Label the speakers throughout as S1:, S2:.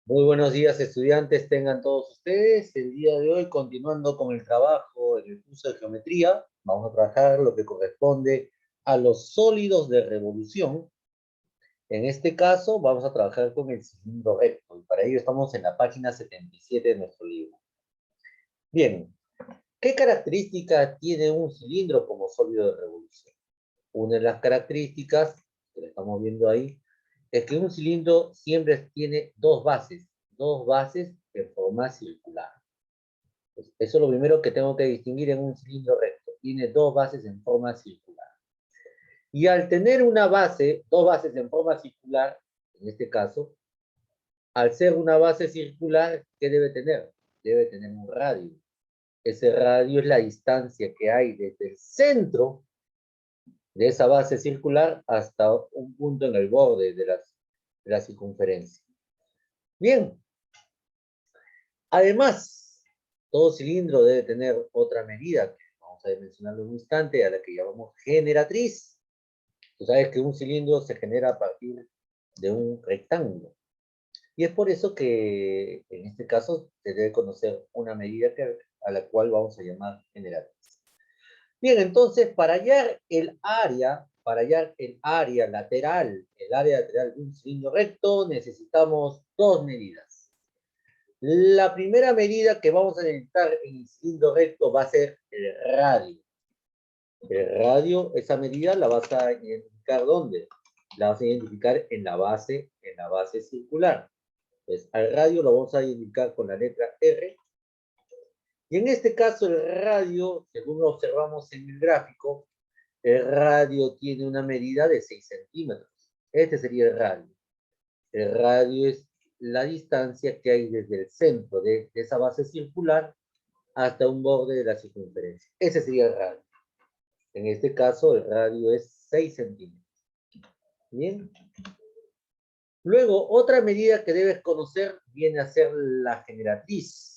S1: Muy buenos días, estudiantes, tengan todos ustedes. El día de hoy, continuando con el trabajo en el curso de geometría, vamos a trabajar lo que corresponde a los sólidos de revolución. En este caso, vamos a trabajar con el cilindro recto, y para ello estamos en la página 77 de nuestro libro. Bien, ¿qué característica tiene un cilindro como sólido de revolución? Una de las características, que la estamos viendo ahí, es que un cilindro siempre tiene dos bases en forma circular. Pues eso es lo primero que tengo que distinguir en un cilindro recto. Tiene dos bases en forma circular. Y al tener dos bases en forma circular, en este caso, al ser una base circular, ¿qué debe tener? Debe tener un radio. Ese radio es la distancia que hay desde el centro de esa base circular hasta un punto en el borde de la circunferencia. Bien, además, todo cilindro debe tener otra medida, que vamos a mencionarlo en un instante, a la que llamamos generatriz. Tú sabes que un cilindro se genera a partir de un rectángulo. Y es por eso que en este caso se debe conocer una medida a la cual vamos a llamar generatriz. Bien, entonces, para hallar el área lateral de un cilindro recto, necesitamos dos medidas. La primera medida que vamos a necesitar en el cilindro recto va a ser el radio. El radio, esa medida la vas a identificar ¿dónde? La vas a identificar en la base circular. Entonces, al radio lo vamos a identificar con la letra R. Y en este caso el radio, según lo observamos en el gráfico, el radio tiene una medida de 6 centímetros. Este sería el radio. El radio es la distancia que hay desde el centro de esa base circular hasta un borde de la circunferencia. Ese sería el radio. En este caso, el radio es 6 centímetros. Bien. Luego, otra medida que debes conocer viene a ser la generatriz.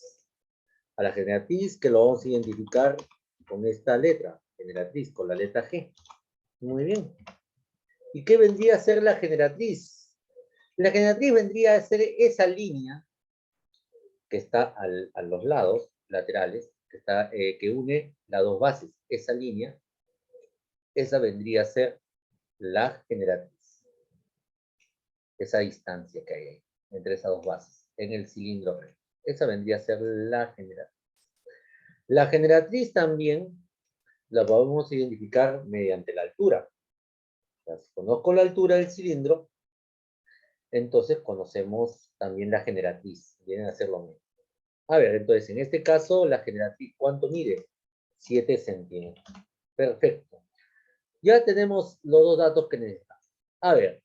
S1: A la generatriz que lo vamos a identificar con esta letra, generatriz, con la letra G. Muy bien. ¿Y qué vendría a ser la generatriz? La generatriz vendría a ser esa línea que está a los lados laterales, que une las dos bases. Esa línea, esa vendría a ser la generatriz. Esa distancia que hay ahí, entre esas dos bases, en el cilindro recto. Esa vendría a ser la generatriz. La generatriz también la podemos identificar mediante la altura. O sea, si conozco la altura del cilindro, entonces conocemos también la generatriz. Vienen a ser lo mismo. A ver, entonces, en este caso, la generatriz, ¿cuánto mide? 7 centímetros. Perfecto. Ya tenemos los dos datos que necesitamos. A ver,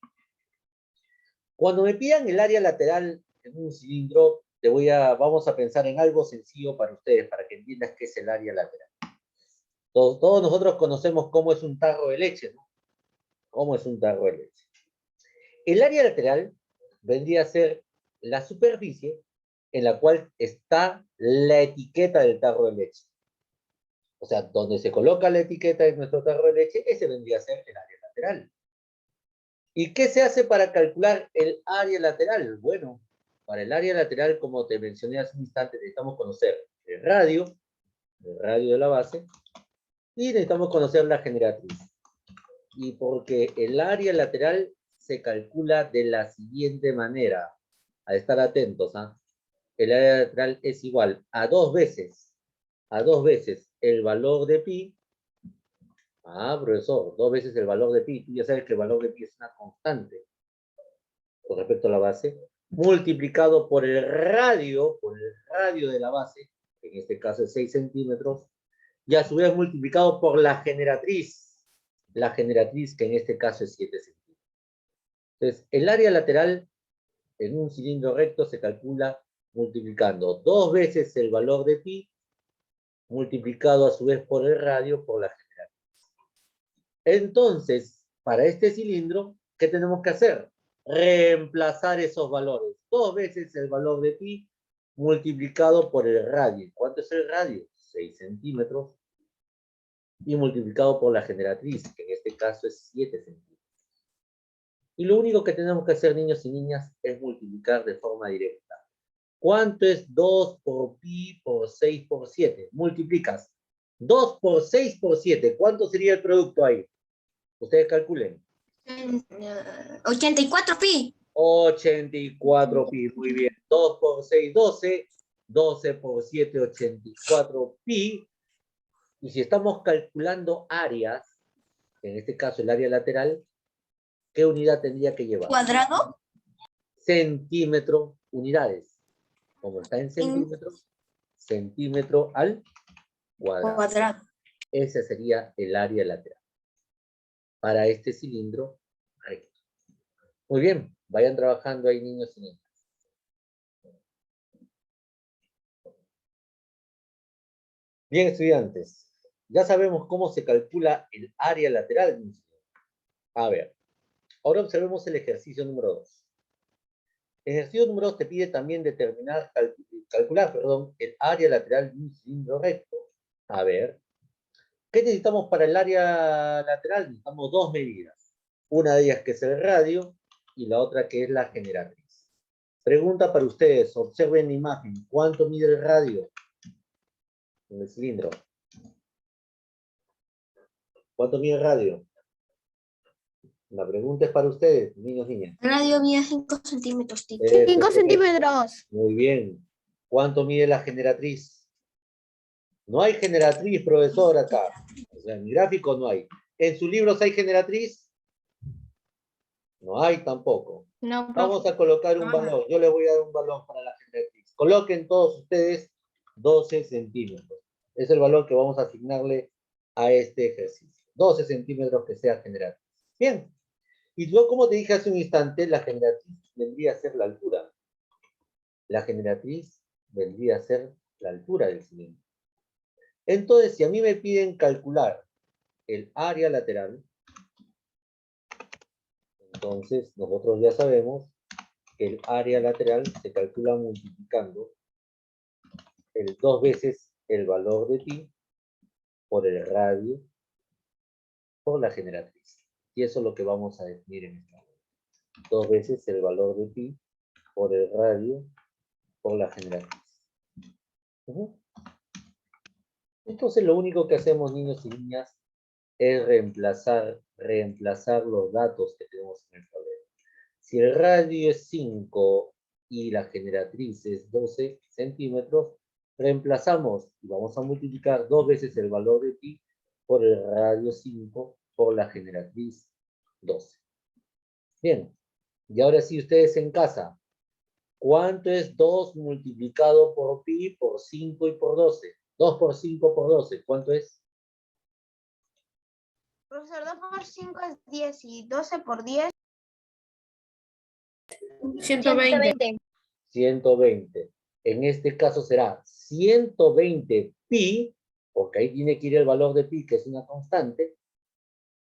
S1: cuando me pidan el área lateral en un cilindro, vamos a pensar en algo sencillo para ustedes, para que entiendan qué es el área lateral. Todos nosotros conocemos cómo es un tarro de leche, ¿no? ¿Cómo es un tarro de leche? El área lateral vendría a ser la superficie en la cual está la etiqueta del tarro de leche. O sea, donde se coloca la etiqueta de nuestro tarro de leche, ese vendría a ser el área lateral. ¿Y qué se hace para calcular el área lateral? Bueno, para el área lateral, como te mencioné hace un instante, necesitamos conocer el radio de la base, y necesitamos conocer la generatriz. Y porque el área lateral se calcula de la siguiente manera, a estar atentos, ¿ah? El área lateral es igual a dos veces el valor de pi. Profesor, dos veces el valor de pi. Tú ya sabes que el valor de pi es una constante con respecto a la base, multiplicado por el radio de la base, que en este caso es 6 centímetros, y a su vez multiplicado por la generatriz que en este caso es 7 centímetros. Entonces, el área lateral en un cilindro recto se calcula multiplicando dos veces el valor de pi, multiplicado a su vez por el radio, por la generatriz. Entonces, para este cilindro, ¿qué tenemos que hacer? Reemplazar esos valores. Dos veces el valor de pi multiplicado por el radio. ¿Cuánto es el radio? 6 centímetros. Y multiplicado por la generatriz, que en este caso es 7 centímetros. Y lo único que tenemos que hacer, niños y niñas, es multiplicar de forma directa. ¿Cuánto es 2 por pi por 6 por 7? Multiplicas 2 por 6 por 7. ¿Cuánto sería el producto ahí? Ustedes calculen.
S2: 84 pi.
S1: 84 pi, muy bien. 2 por 6, 12. 12 por 7, 84 pi. Y si estamos calculando áreas, en este caso el área lateral, ¿qué unidad tendría que llevar?
S2: ¿Cuadrado?
S1: Centímetro, unidades. Como está en centímetros, centímetro al cuadrado.
S2: Cuadrado.
S1: Ese sería el área lateral para este cilindro recto. Muy bien, vayan trabajando ahí, niños y niñas. Bien, estudiantes, ya sabemos cómo se calcula el área lateral. A ver, ahora observemos el ejercicio número 2. El ejercicio número 2 te pide también determinar, calcular, el área lateral de un cilindro recto. A ver, ¿qué necesitamos para el área lateral? Necesitamos dos medidas. Una de ellas que es el radio y la otra que es la generatriz. Pregunta para ustedes, observen la imagen. ¿Cuánto mide el radio en el cilindro? ¿Cuánto mide el radio? La pregunta es para ustedes, niños y niñas.
S2: Radio mide 5 centímetros.
S3: 5 centímetros.
S1: Muy bien. ¿Cuánto mide la generatriz? No hay generatriz, profesor, acá. O sea, en mi gráfico no hay. ¿En sus libros hay generatriz? No hay tampoco.
S3: No,
S1: Vamos a colocar un valor. Yo les voy a dar un valor para la generatriz. Coloquen todos ustedes 12 centímetros. Es el valor que vamos a asignarle a este ejercicio. 12 centímetros que sea generatriz. Bien. Y luego, como te dije hace un instante, la generatriz vendría a ser la altura. La generatriz vendría a ser la altura del cilindro. Entonces, si a mí me piden calcular el área lateral, entonces nosotros ya sabemos que el área lateral se calcula multiplicando el 2 veces el valor de pi por el radio por la generatriz. Y eso es lo que vamos a definir en esta hora. 2 veces el valor de pi por el radio por la generatriz. Entonces lo único que hacemos, niños y niñas, es reemplazar los datos que tenemos en el tablero. Si el radio es 5 y la generatriz es 12 centímetros, reemplazamos y vamos a multiplicar 2 veces el valor de pi por el radio 5 por la generatriz 12. Bien, y ahora sí ustedes en casa, ¿cuánto es 2 multiplicado por pi por 5 y por 12? 2 por 5 por 12, ¿cuánto es?
S3: Profesor, 2 por 5 es 10 y 12 por 10. 120.
S1: 120. En este caso será 120 pi, porque ahí tiene que ir el valor de pi, que es una constante,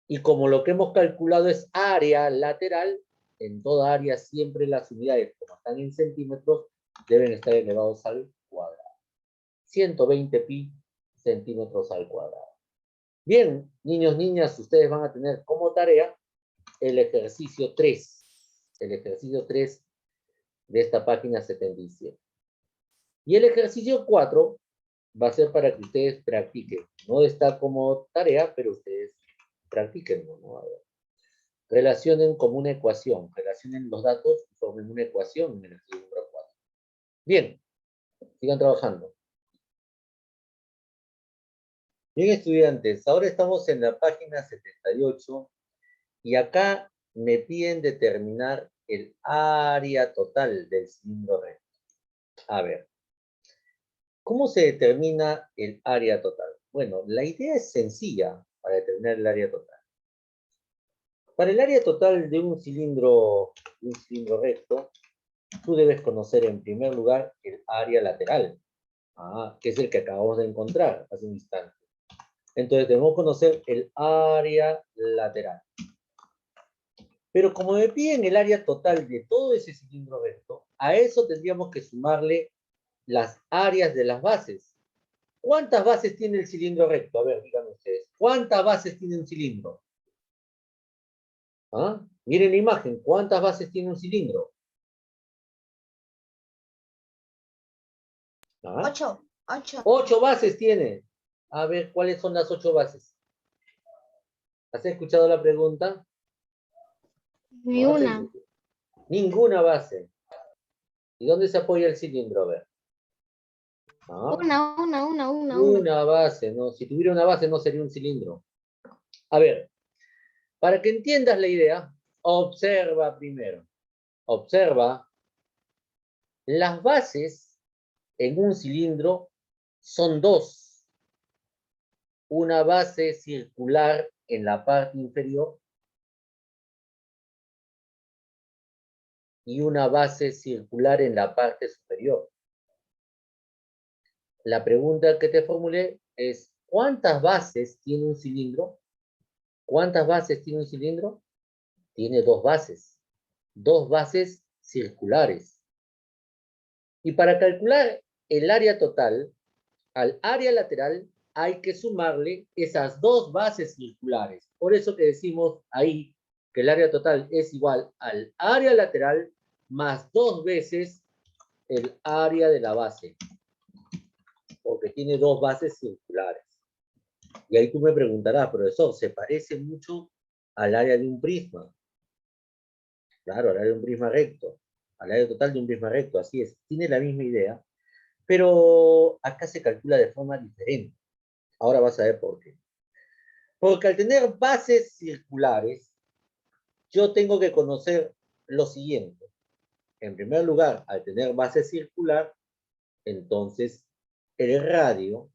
S1: y como lo que hemos calculado es área lateral, en toda área siempre las unidades, como están en centímetros, deben estar elevados al cuadrado. 120 pi centímetros al cuadrado. Bien, niños, niñas, ustedes van a tener como tarea el ejercicio 3. El ejercicio 3 de esta página 77. Y el ejercicio 4 va a ser para que ustedes practiquen. No está como tarea, pero ustedes practiquenlo, ¿no? A ver. Relacionen como una ecuación. Relacionen los datos y formen una ecuación en el ejercicio número 4. Bien, sigan trabajando. Bien, estudiantes, ahora estamos en la página 78 y acá me piden determinar el área total del cilindro recto. A ver, ¿cómo se determina el área total? Bueno, la idea es sencilla para determinar el área total. Para el área total de un cilindro recto, tú debes conocer en primer lugar el área lateral, que es el que acabamos de encontrar hace un instante. Entonces debemos conocer el área lateral. Pero como me piden el área total de todo ese cilindro recto, a eso tendríamos que sumarle las áreas de las bases. ¿Cuántas bases tiene el cilindro recto? A ver, díganme ustedes. ¿Cuántas bases tiene un cilindro? ¿Ah? Miren la imagen, ¿cuántas bases tiene un cilindro? ¿Ah?
S3: 8. 8.
S1: 8 bases tiene. A ver, ¿cuáles son las 8 bases? ¿Has escuchado la pregunta?
S2: Ni
S1: No,
S2: una.
S1: ninguna base. ¿Y dónde se apoya el cilindro? A ver. ¿Ah? Una base, ¿no? Si tuviera una base no sería un cilindro. A ver, para que entiendas la idea, observa primero. Observa. Las bases en un cilindro son dos. Una base circular en la parte inferior y una base circular en la parte superior. La pregunta que te formulé es, ¿cuántas bases tiene un cilindro? ¿Cuántas bases tiene un cilindro? Tiene dos bases circulares. Y para calcular el área total, al área lateral hay que sumarle esas dos bases circulares. Por eso que decimos ahí que el área total es igual al área lateral más 2 veces el área de la base, porque tiene dos bases circulares. Y ahí tú me preguntarás, profesor, ¿se parece mucho al área de un prisma? Claro, al área de un prisma recto, al área total de un prisma recto, así es. Tiene la misma idea, pero acá se calcula de forma diferente. Ahora vas a ver por qué. Porque al tener bases circulares, yo tengo que conocer lo siguiente. En primer lugar, al tener base circular, entonces el radio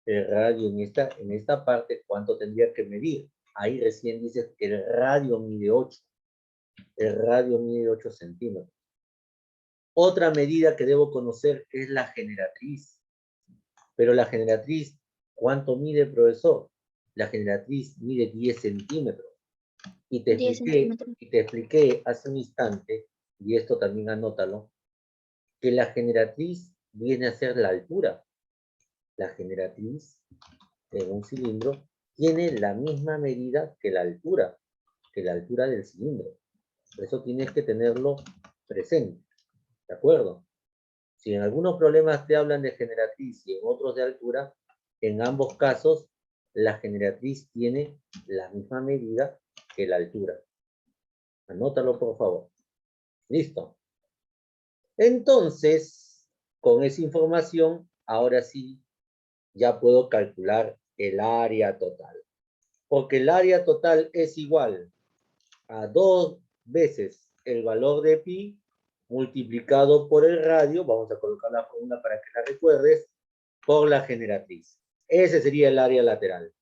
S1: en esta parte, ¿cuánto tendría que medir? Ahí recién dices que el radio mide 8. El radio mide 8 centímetros. Otra medida que debo conocer es la generatriz. Pero la generatriz, ¿cuánto mide, profesor? La generatriz mide 10 centímetros. Y te
S2: 10
S1: expliqué hace un instante, y esto también anótalo, que la generatriz viene a ser la altura. La generatriz en un cilindro tiene la misma medida que la altura del cilindro. Por eso tienes que tenerlo presente, ¿de acuerdo? Si en algunos problemas te hablan de generatriz y en otros de altura, en ambos casos la generatriz tiene la misma medida que la altura. Anótalo, por favor. Listo. Entonces, con esa información, ahora sí, ya puedo calcular el área total. Porque el área total es igual a 2 veces el valor de pi multiplicado por el radio, vamos a colocar la fórmula para que la recuerdes, por la generatriz. Ese sería el área lateral.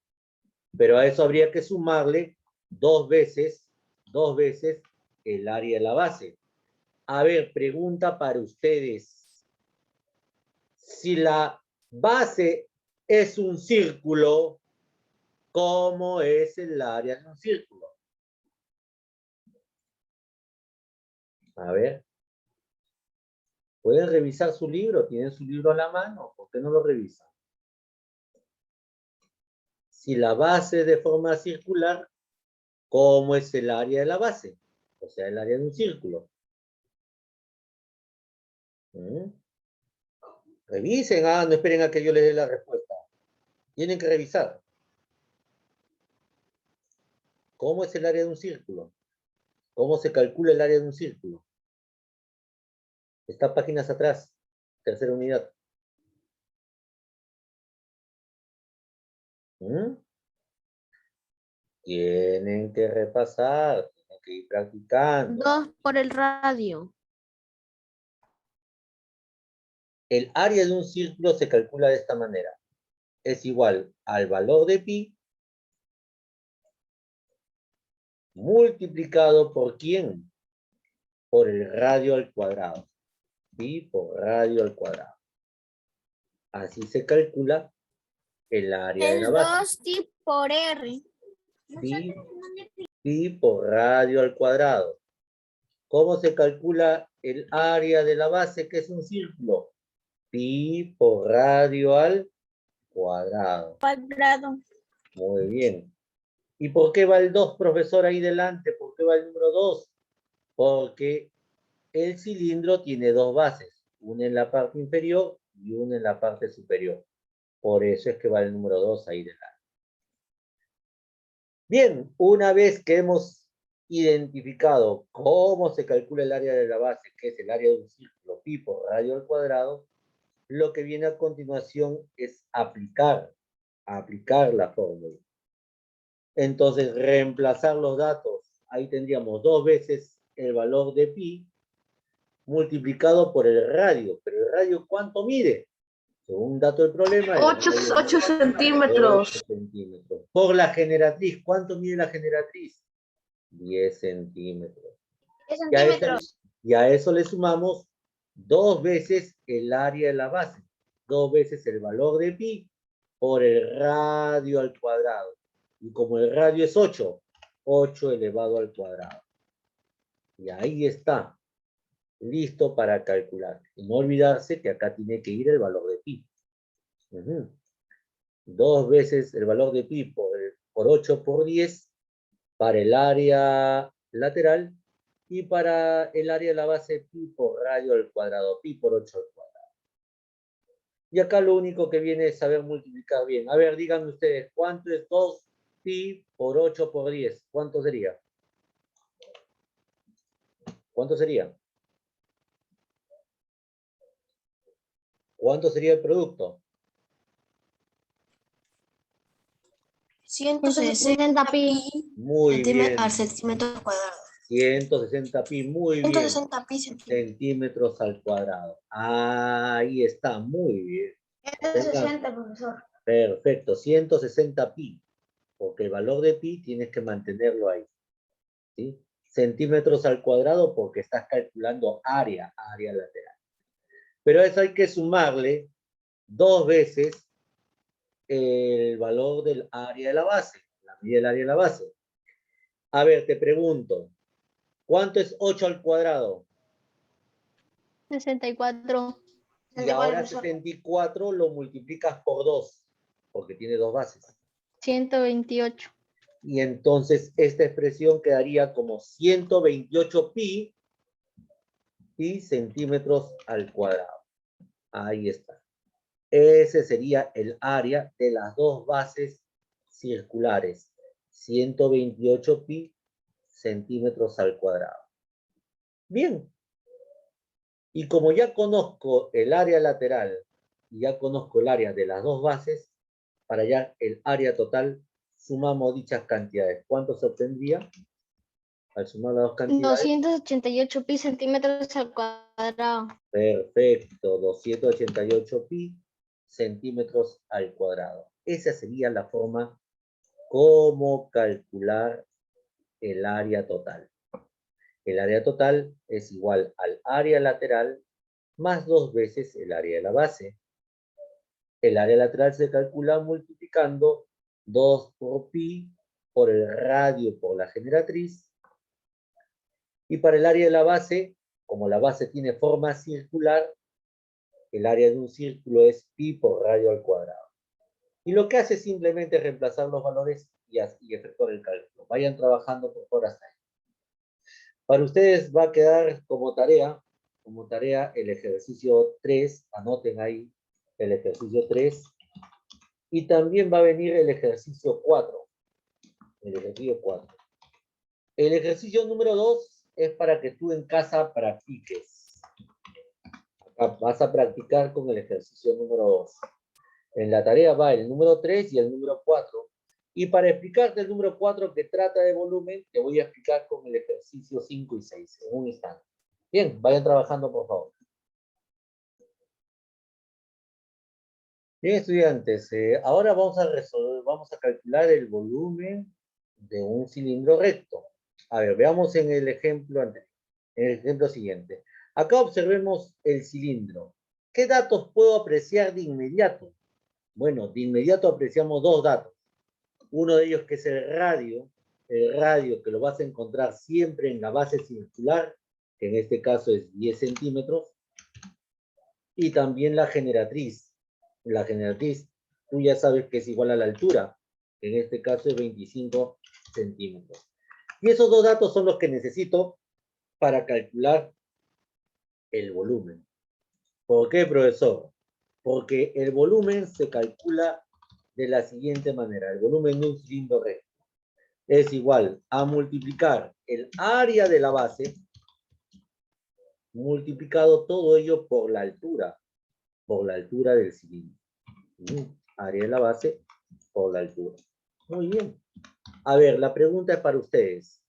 S1: Pero a eso habría que sumarle 2 veces el área de la base. A ver, pregunta para ustedes. Si la base es un círculo, ¿cómo es el área de un círculo? A ver. ¿Pueden revisar su libro? ¿Tienen su libro a la mano? ¿Por qué no lo revisan? Si la base es de forma circular, ¿cómo es el área de la base? O sea, el área de un círculo. Revisen, no esperen a que yo les dé la respuesta. Tienen que revisar. ¿Cómo es el área de un círculo? ¿Cómo se calcula el área de un círculo? Está páginas atrás, tercera unidad. Tienen que repasar, tienen que ir practicando.
S2: 2 por el radio.
S1: El área de un círculo se calcula de esta manera. Es igual al valor de pi multiplicado por ¿quién? Por el radio al cuadrado. Pi por radio al cuadrado. Así se calcula el área de la base.
S2: 2 pi por R.
S1: Pi por radio al cuadrado. ¿Cómo se calcula el área de la base, que es un círculo? Pi por radio al cuadrado.
S2: Cuadrado.
S1: Muy bien. ¿Y por qué va el 2, profesor, ahí delante? ¿Por qué va el número 2? Porque el cilindro tiene dos bases, una en la parte inferior y una en la parte superior. Por eso es que va el número 2 ahí del área. Bien, una vez que hemos identificado cómo se calcula el área de la base, que es el área de un círculo pi por radio al cuadrado, lo que viene a continuación es aplicar la fórmula. Entonces, reemplazar los datos. Ahí tendríamos 2 veces el valor de pi multiplicado por el radio. Pero el radio, ¿cuánto mide? Según un dato del problema,
S2: 8 centímetros.
S1: 8 centímetros. Por la generatriz, ¿cuánto mide la generatriz? 10 centímetros.
S3: 10 centímetros.
S1: Y a eso le sumamos 2 veces el área de la base. 2 veces el valor de pi por el radio al cuadrado. Y como el radio es 8, 8 elevado al cuadrado. Y ahí está. Listo para calcular. Y no olvidarse que acá tiene que ir el valor de pi. 2 veces el valor de pi por 8 por 10 para el área lateral y para el área de la base pi por radio al cuadrado, pi por 8 al cuadrado. Y acá lo único que viene es saber multiplicar bien. A ver, díganme ustedes, ¿cuánto es 2 pi por 8 por 10? ¿Cuánto sería? ¿Cuánto sería? ¿Cuánto sería el producto?
S3: 160 pi
S1: Muy bien.
S3: al centímetro cuadrado.
S1: 160 pi, muy bien.
S3: 160 pi
S1: Centímetros al cuadrado. Ahí está, muy bien.
S3: 160, profesor.
S1: Perfecto, 160 pi. Porque el valor de pi tienes que mantenerlo ahí. ¿Sí? Centímetros al cuadrado porque estás calculando área lateral. Pero a eso hay que sumarle 2 veces el valor del área de la base, la medida del área de la base. A ver, te pregunto, ¿cuánto es 8 al cuadrado?
S2: 64.
S1: Y ahora 64 lo multiplicas por 2, porque tiene 2 bases.
S2: 128.
S1: Y entonces esta expresión quedaría como 128 pi centímetros al cuadrado. Ahí está. Ese sería el área de las dos bases circulares. 128 pi centímetros al cuadrado. Bien. Y como ya conozco el área lateral y ya conozco el área de las dos bases, para hallar el área total, sumamos dichas cantidades. ¿Cuánto se obtendría al sumar las dos cantidades?
S2: 288 pi centímetros al cuadrado.
S1: Perfecto, 288 pi centímetros al cuadrado. Esa sería la forma como calcular el área total. El área total es igual al área lateral más 2 veces el área de la base. El área lateral se calcula multiplicando 2 por pi por el radio por la generatriz. Y para el área de la base, como la base tiene forma circular, el área de un círculo es pi por radio al cuadrado. Y lo que hace es simplemente reemplazar los valores y efectuar el cálculo. Vayan trabajando por favor hasta ahí. Para ustedes va a quedar como tarea el ejercicio 3, anoten ahí el ejercicio 3, y también va a venir el ejercicio 4. El ejercicio 4. El ejercicio número 2 es para que tú en casa practiques. Acá vas a practicar con el ejercicio número 2. En la tarea va el número 3 y el número 4. Y para explicarte el número 4 que trata de volumen, te voy a explicar con el ejercicio 5 y 6 en un instante. Bien, vayan trabajando por favor. Bien, estudiantes, ahora vamos a calcular el volumen de un cilindro recto. A ver, veamos en el ejemplo anterior, en el ejemplo siguiente. Acá observemos el cilindro. ¿Qué datos puedo apreciar de inmediato? Bueno, de inmediato apreciamos dos datos. Uno de ellos que es el radio que lo vas a encontrar siempre en la base circular, que en este caso es 10 centímetros, y también la generatriz. La generatriz, tú ya sabes que es igual a la altura, que en este caso es 25 centímetros. Y esos dos datos son los que necesito para calcular el volumen. ¿Por qué, profesor? Porque el volumen se calcula de la siguiente manera. El volumen de un cilindro recto es igual a multiplicar el área de la base multiplicado todo ello por la altura del cilindro. Área de la base por la altura. Muy bien. A ver, la pregunta es para ustedes.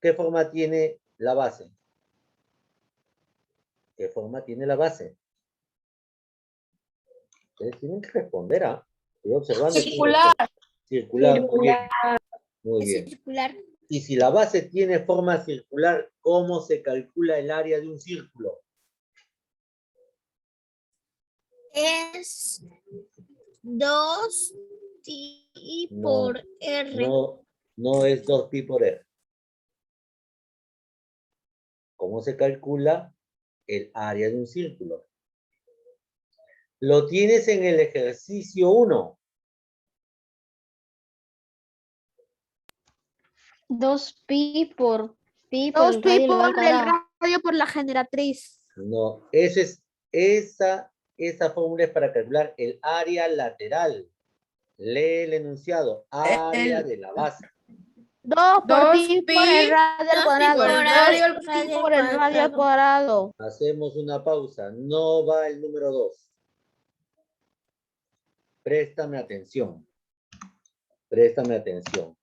S1: ¿Qué forma tiene la base? ¿Qué forma tiene la base? Ustedes tienen que responder, ¿ah? Estoy observando.
S3: Circular.
S1: Circular, muy bien. Muy
S3: Es
S1: bien.
S3: circular.
S1: Y si la base tiene forma circular, ¿cómo se calcula el área de un círculo?
S3: Es 2 pi por R.
S1: No es 2pi por R. ¿Cómo se calcula el área de un círculo? Lo tienes en el ejercicio 1.
S2: 2pi por el
S3: 2 pi
S2: radio elevado al
S3: por el
S2: cuadrado.
S3: radio por la generatriz.
S1: No, esa fórmula es para calcular el área lateral. Lee el enunciado, área de la base.
S3: 2 por pi por el radio al cuadrado.
S4: por el radio al
S3: 2 pi por el radio al cuadrado.
S1: Hacemos una pausa. No va el número 2. Préstame atención. Préstame atención.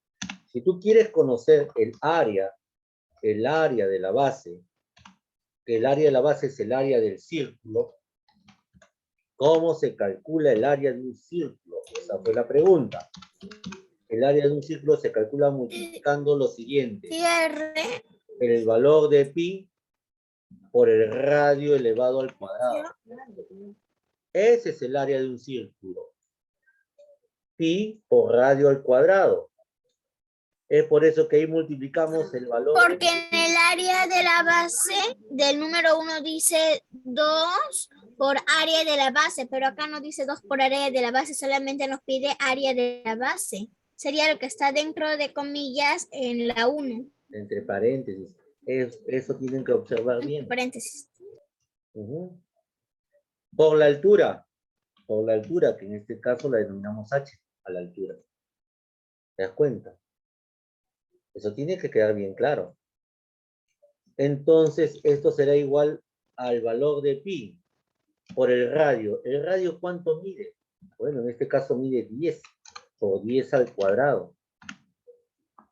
S1: Si tú quieres conocer el área de la base, que el área de la base es el área del círculo, ¿cómo se calcula el área de un círculo? Esa fue la pregunta. El área de un círculo se calcula multiplicando lo siguiente. El valor de pi por el radio elevado al cuadrado. Ese es el área de un círculo. Pi por radio al cuadrado. Es por eso que ahí multiplicamos el valor.
S3: Porque en el área de la base del número 1 dice 2 por área de la base, pero acá no dice 2 por área de la base, solamente nos pide área de la base. Sería lo que está dentro de comillas en la 1.
S1: Entre paréntesis. Eso tienen que observar bien.
S3: Paréntesis.
S1: Por la altura, que en este caso la denominamos h, a la altura. ¿Te das cuenta? Eso tiene que quedar bien claro. Entonces, esto será igual al valor de pi por el radio. ¿El radio cuánto mide? Bueno, en este caso mide 10 por 10 al cuadrado.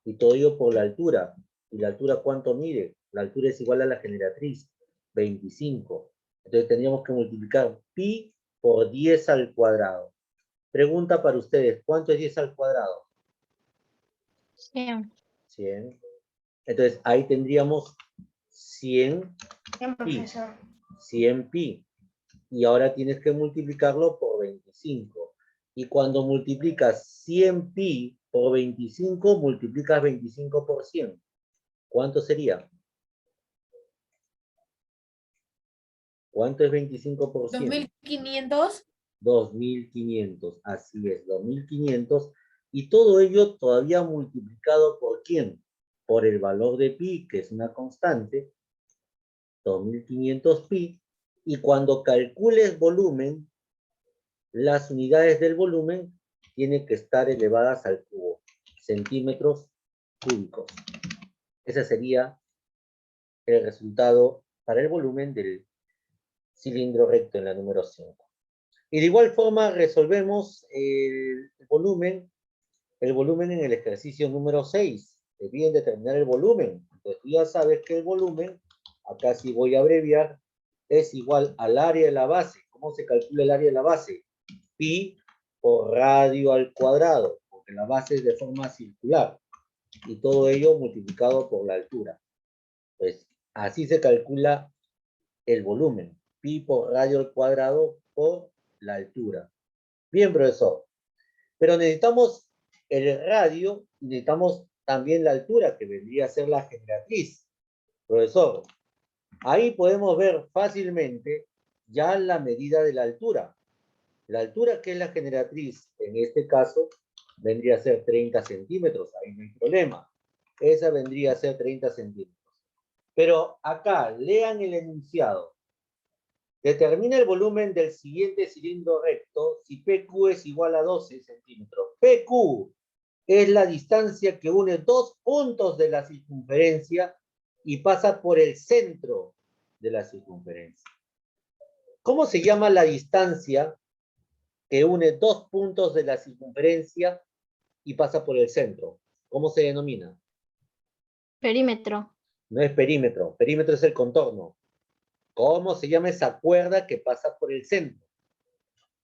S1: Y todo ello por la altura. ¿Y la altura cuánto mide? La altura es igual a la generatriz, 25. Entonces tendríamos que multiplicar pi por 10 al cuadrado. Pregunta para ustedes, ¿cuánto es 10 al cuadrado?
S2: 100.
S1: 100. Entonces ahí tendríamos 100 pi. 100 pi. Y ahora tienes que multiplicarlo por 25. Y cuando multiplicas 100 pi por 25, multiplicas 25 por 100. ¿Cuánto sería? ¿Cuánto es 25 por 100?
S4: 2500.
S1: 2500, así es, 2500. Y todo ello todavía multiplicado por ¿quién? Por el valor de pi, que es una constante, 2500 pi. Y cuando calcules volumen, las unidades del volumen tienen que estar elevadas al cubo, centímetros cúbicos. Ese sería el resultado para el volumen del cilindro recto en la número 5. Y de igual forma resolvemos el volumen en el ejercicio número 6. Debían determinar el volumen. Entonces tú ya sabes que el volumen, acá sí voy a abreviar, es igual al área de la base. ¿Cómo se calcula el área de la base? Pi por radio al cuadrado, porque la base es de forma circular. Y todo ello multiplicado por la altura. Pues así se calcula el volumen. Pi por radio al cuadrado por la altura. Bien, profesor. Pero necesitamos el radio y necesitamos también la altura, que vendría a ser la generatriz. Profesor, ahí podemos ver fácilmente ya la medida de la altura. La altura que es la generatriz, en este caso, vendría a ser 30 centímetros, ahí no hay problema. Esa vendría a ser 30 centímetros. Pero acá, lean el enunciado. Determina el volumen del siguiente cilindro recto si PQ es igual a 12 centímetros. PQ es la distancia que une dos puntos de la circunferencia y pasa por el centro de la circunferencia. ¿Cómo se llama la distancia que une dos puntos de la circunferencia y pasa por el centro? ¿Cómo se denomina?
S2: Perímetro.
S1: No es perímetro. Perímetro es el contorno. ¿Cómo se llama esa cuerda que pasa por el centro?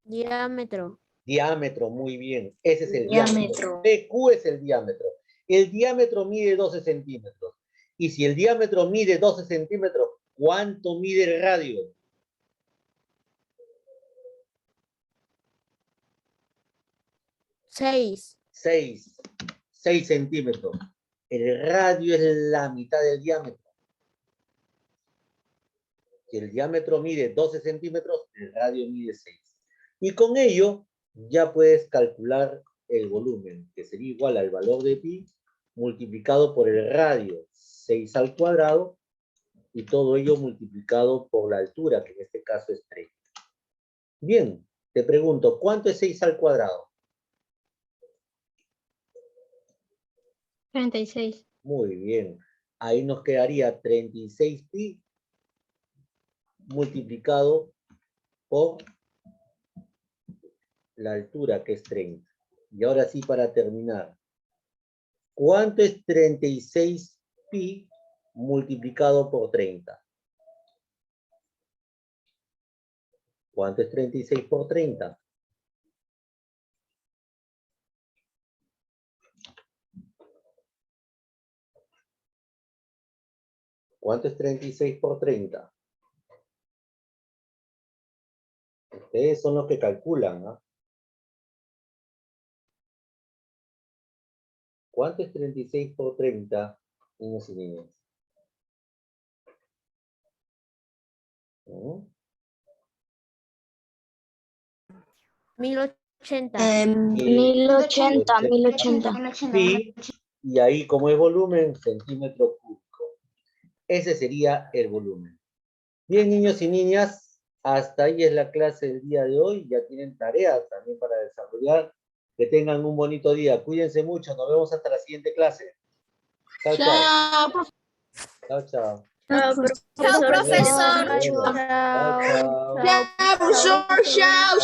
S4: Diámetro.
S1: Diámetro, muy bien. Ese es el diámetro. PQ es el diámetro. El diámetro mide 12 centímetros. Y si el diámetro mide 12 centímetros, ¿cuánto mide el radio?
S4: 6.
S1: 6 centímetros. El radio es la mitad del diámetro. Si el diámetro mide 12 centímetros, el radio mide 6. Y con ello ya puedes calcular el volumen, que sería igual al valor de pi multiplicado por el radio, 6 al cuadrado, y todo ello multiplicado por la altura, que en este caso es 30. Bien, te pregunto, ¿cuánto es 6 al cuadrado?
S2: 36.
S1: Muy bien. Ahí nos quedaría 36 pi multiplicado por la altura, que es 30. Y ahora sí, para terminar, ¿cuánto es 36 pi multiplicado por 30? ¿Cuánto es 36 por 30? ¿Cuánto es 36 por 30? Ustedes son los que calculan, ¿no? ¿Cuánto es 36 por 30, niños y niñas? ¿Mm?
S4: 1080.
S2: 1080.
S1: Pi, y ahí como es volumen, centímetro cúbico. Ese sería el volumen. Bien, niños y niñas, hasta ahí es la clase del día de hoy. Ya tienen tareas también para desarrollar. Que tengan un bonito día. Cuídense mucho. Nos vemos hasta la siguiente clase. Chao, chao. Chao, chao.
S3: Chao, profesor.
S1: Bueno, chao, chao.
S4: Chao, profesor. Chao.